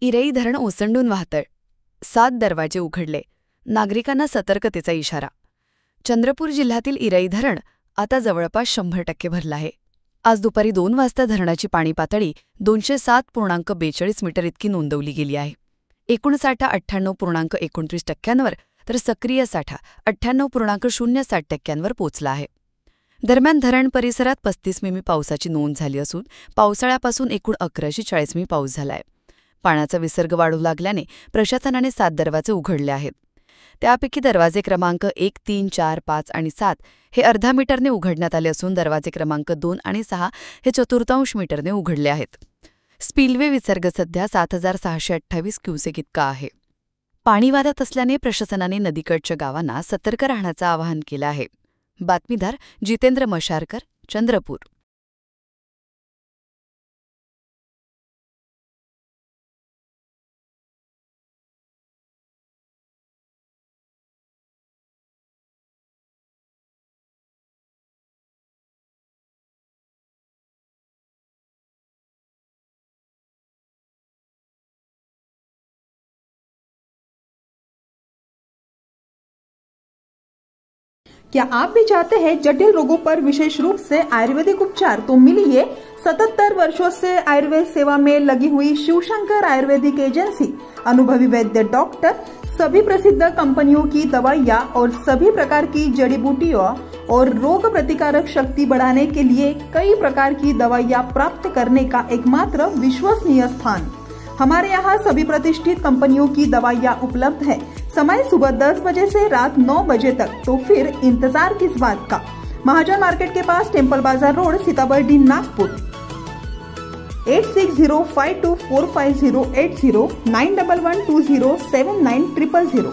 इरई धरण ओसंडून वाहतंय. 7 दरवाजे उघडले. नागरिकांना सतर्कतेचा इशारा. चंद्रपूर जिल्ह्यातील इरई धरण आता जवळपास 100% भरलं आहे. आज दुपारी 2 वाजता धरणाची पाणी पातळी 207.42 मीटर इतकी नोंदवली गेली आहे. एकूण साठा 98.29%वर तर सक्रिय साठा 98.07%वर पोचला आहे. दरम्यान धरण परिसरात 35 मिमी पावसाची नोंद झाली असून पावसाळ्यापासून एकूण 1140 मिमी पाऊस झालाय. पाण्याचा विसर्ग वाढू लागल्याने प्रशासनाने 7 दरवाजे उघडले आहेत. त्यापैकी दरवाजे क्रमांक 1, 3, 4, 5 आणि 7 हे अर्धा मीटरने उघडण्यात आले असून दरवाजे क्रमांक 2 आणि 6 हे चतुर्थांश मीटरने उघडले आहेत. स्पिलवे विसर्ग सध्या 7628 क्युसेक इतका आहे. पाणी वाढत असल्याने प्रशासनाने नदीकडच्या गावांना सतर्क राहण्याचं आवाहन केलं आहे. बातमीदार जितेंद्र मशारकर, चंद्रपूर. क्या आप भी चाहते हैं जटिल रोगों पर विशेष रूप से आयुर्वेदिक उपचार? तो मिलिए 77 वर्षों से आयुर्वेद सेवा में लगी हुई शिवशंकर आयुर्वेदिक एजेंसी. अनुभवी वैद्य डॉक्टर, सभी प्रसिद्ध कंपनियों की दवाइयाँ और सभी प्रकार की जड़ी बूटियों और रोग प्रतिकारक शक्ति बढ़ाने के लिए कई प्रकार की दवाइयाँ प्राप्त करने का एकमात्र विश्वसनीय स्थान. हमारे यहाँ सभी प्रतिष्ठित कंपनियों की दवाइयाँ उपलब्ध है. समय सुबह 10 बजे से रात 9 बजे तक. तो फिर इंतजार किस बात का? महाजन मार्केट के पास, टेम्पल बाजार रोड, सीताबर्डी, नागपुर. 8605245080 911207900.